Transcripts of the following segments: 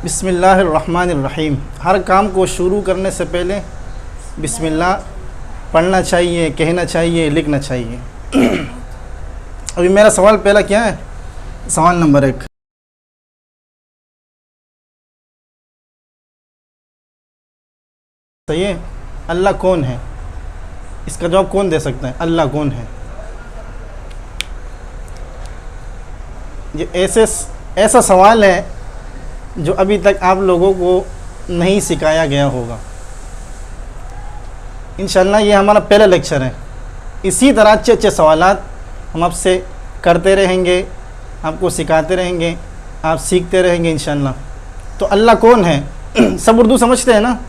बिस्मिल्लाहिर्रहमानिर्रहीम। हर काम को शुरू करने से पहले बिस्मिल्लाह पढ़ना चाहिए, कहना चाहिए, लिखना चाहिए। अभी मेरा सवाल पहला क्या है? सवाल नंबर 1, सही है? अल्लाह कौन है? इसका जवाब कौन दे सकता है? अल्लाह कौन है? ये ऐसा सवाल है जो अभी तक आप लोगों को नहीं सिखाया गया होगा। इंशाअल्लाह ये हमारा पहला लेक्चर है। इसी तरह अच्छे अच्छे सवालात हम आपसे करते रहेंगे, आपको सिखाते रहेंगे, आप सीखते रहेंगे इंशाअल्लाह। तो अल्लाह कौन है? सब उर्दू समझते हैं ना?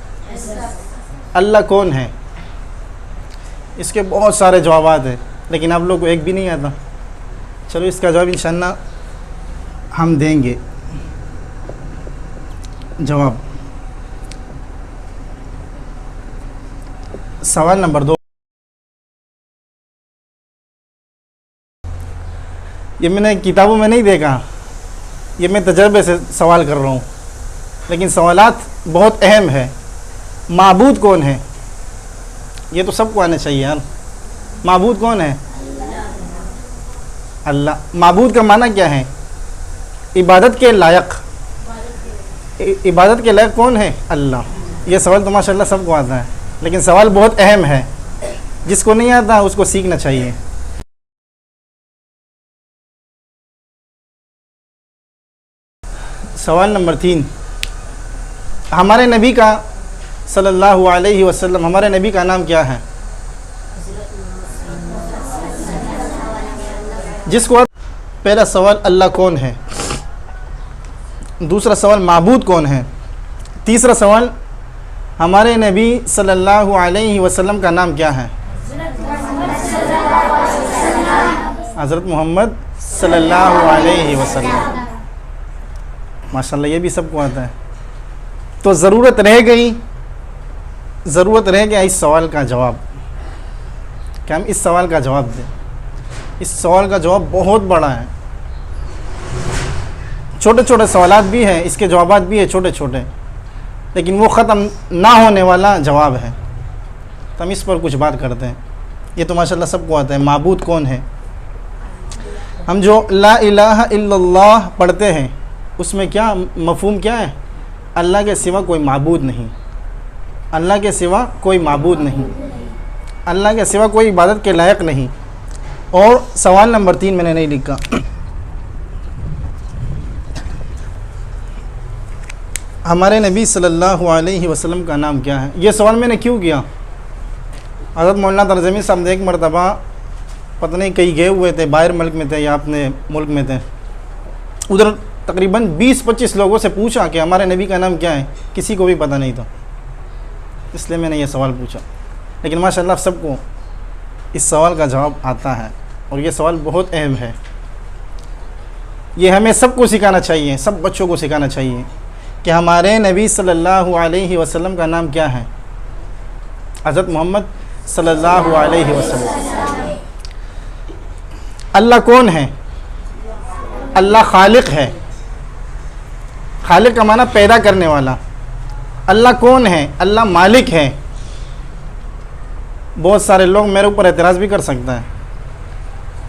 अल्लाह कौन है? इसके बहुत सारे जवाबात हैं, लेकिन आप लोग को एक भी नहीं आता। चलो इसका जवाब इंशाअल्लाह हम देंगे। जवाब सवाल नंबर 2, ये मैंने किताबों में नहीं देखा, ये मैं तजर्बे से सवाल कर रहा हूँ, लेकिन सवालात बहुत अहम है। माबूद कौन है? ये तो सबको आना चाहिए यार। माबूद कौन है? अल्लाह। माबूद का माना क्या है? इबादत के लायक। इबादत के लायक कौन है? अल्लाह। ये सवाल तो माशाल्लाह सबको आता है, लेकिन सवाल बहुत अहम है। जिसको नहीं आता उसको सीखना चाहिए। सवाल नंबर 3, हमारे नबी का सल्लल्लाहु अलैहि वसल्लम, हमारे नबी का नाम क्या है? जिसको पहला सवाल अल्लाह कौन है, दूसरा सवाल माबूद कौन है, तीसरा सवाल हमारे नबी सल्लल्लाहु अलैहि वसल्लम का नाम क्या है? हज़रत मोहम्मद सल्लल्लाहु अलैहि वसल्लम। माशाल्लाह ये भी सबको आता है। तो ज़रूरत रह गया इस सवाल का जवाब, क्या हम इस सवाल का जवाब दें। इस सवाल का जवाब बहुत बड़ा है। छोटे छोटे सवालात भी हैं, इसके जवाबात भी है छोटे छोटे, लेकिन वो ख़त्म ना होने वाला जवाब है। तो हम इस पर कुछ बात करते हैं। ये तो माशाल्लाह सबको आता है। माबूद कौन है? हम जो ला इलाहा इल्लल्लाह पढ़ते हैं उसमें क्या मफ़हूम क्या है? अल्लाह के सिवा कोई माबूद नहीं, अल्लाह के सिवा कोई माबूद नहीं, अल्लाह के सिवा कोई इबादत के लायक नहीं। और सवाल नंबर 3 मैंने नहीं लिखा। हमारे नबी सल्लल्लाहु अलैहि वसल्लम का नाम क्या है? ये सवाल मैंने क्यों किया? हज़रत मौलाना तरज़मी साहब एक मरतबा पता नहीं कहीं गए हुए थे, बाहर मुल्क में थे या अपने मुल्क में थे। उधर तकरीबन 20-25 लोगों से पूछा कि हमारे नबी का नाम क्या है। किसी को भी पता नहीं था, इसलिए मैंने ये सवाल पूछा। लेकिन माशाल्लाह सबको इस सवाल का जवाब आता है, और ये सवाल बहुत अहम है। ये हमें सबको सिखाना चाहिए, सब बच्चों को सिखाना चाहिए कि हमारे नबी सल्लल्लाहु अलैहि वसल्लम का नाम क्या है? हज़रत मोहम्मद सल्लल्लाहु अलैहि वसल्लम। अल्लाह कौन है? अल्लाह खालिक है। खालिक का माना पैदा करने वाला। अल्लाह कौन है? अल्लाह मालिक है। बहुत सारे लोग मेरे ऊपर एतराज़ भी कर सकते हैं,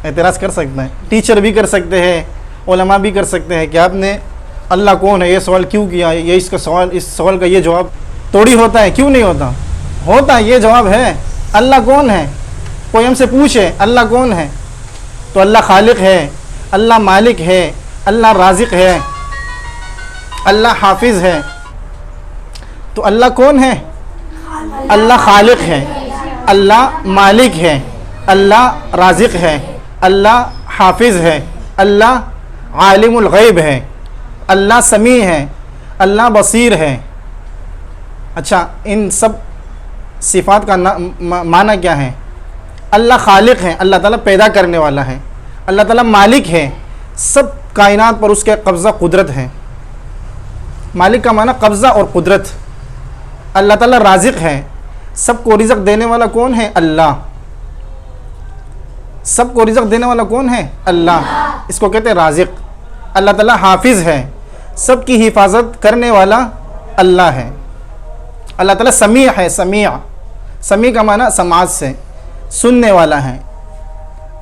एतराज़ कर सकते हैं, टीचर भी कर सकते हैं, उलमा भी कर सकते हैं कि आपने अल्लाह कौन है ये सवाल क्यों किया? ये इसका सवाल, इस सवाल का ये जवाब थोड़ी होता है। क्यों नहीं होता? होता है, ये जवाब है। अल्लाह कौन है? कोई हमसे पूछे अल्लाह कौन है, तो अल्लाह खालिक है, अल्लाह मालिक है, अल्लाह राज़िक है, अल्लाह हाफिज़ है। तो अल्लाह कौन है? अल्लाह खालिक है, अल्लाह मालिक है, अल्लाह राज़िक है, अल्लाह हाफिज़ है, अल्लाह आलिमुल गैब है, अल्लाह समी है, अल्लाह बसीर है। अच्छा, इन सब सिफ़ात का माना क्या है? अल्लाह खालिक है, अल्लाह ताला पैदा करने वाला है, अल्लाह ताला मालिक है, सब कायनात पर उसके कब्ज़ा कुदरत है। मालिक का माना कब्ज़ा और कुदरत। अल्लाह ताला राज़िक है, सबको रिज़्क़ देने वाला कौन है? अल्लाह। सबको रिज़्क़ देने वाला कौन है? अल्लाह। इसको कहते हैं राज़िक। अल्लाह ताला हाफिज़ है, सबकी हिफाजत करने वाला अल्लाह है। अल्लाह ताला समी है, समी का माना समाज से सुनने वाला है।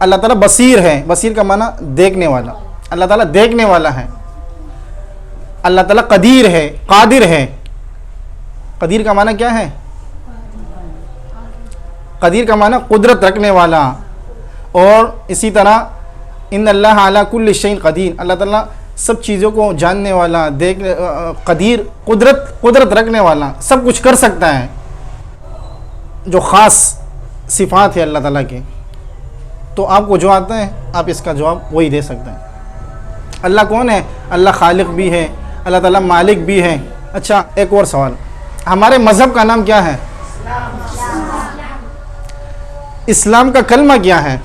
अल्लाह ताला बसीर है, बसीर का माना देखने वाला, अल्लाह ताला देखने वाला है। अल्लाह ताला कदीर है, कादिर है। कदीर का माना क्या है? कदीर का माना कुदरत रखने वाला। और इसी तरह इन अल्लाह अला कुल्लि शैइन कदीर, अल्लाह ताला सब चीज़ों को जानने वाला, देखने, कदीर कुदरत रखने वाला, सब कुछ कर सकता है। जो ख़ास सिफ़ात है अल्लाह ताला की, तो आपको जो आता है आप इसका जवाब वही दे सकते हैं। अल्लाह कौन है? अल्लाह खालिक भी है, अल्लाह ताला मालिक भी है। अच्छा, एक और सवाल, हमारे मज़हब का नाम क्या है? इस्लाम का कलमा क्या है?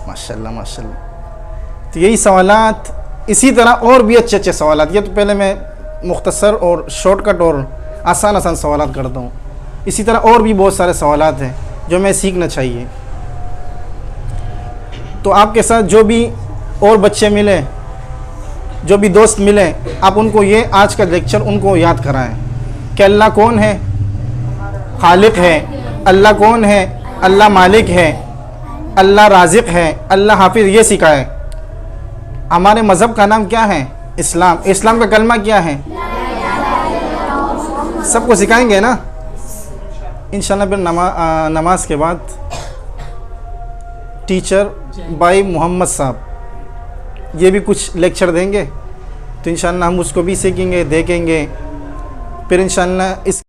माशाल्लाह माशाल्लाह। तो यही सवालात, इसी तरह और भी अच्छे अच्छे सवालात। ये तो पहले मैं मुख्तसर और शॉर्टकट और आसान सवालात करता हूँ। इसी तरह और भी बहुत सारे सवालात हैं जो मैं सीखना चाहिए। तो आपके साथ जो भी और बच्चे मिले, जो भी दोस्त मिले, आप उनको ये आज का लेक्चर उनको याद कराएं कि अल्लाह कौन है? खालिक है। अल्लाह कौन है? अल्लाह मालिक है, अल्लाह राज़िक़ है, अल्लाह हाफिज़। ये सिखाए। हमारे मज़हब का नाम क्या है? इस्लाम। इस्लाम का कलमा क्या है? सबको सिखाएंगे ना इंशाल्लाह। फिर नमाज के बाद टीचर भाई मोहम्मद साहब ये भी कुछ लेक्चर देंगे, तो इंशाल्लाह हम उसको भी सीखेंगे, देखेंगे। फिर इंशाल्लाह इस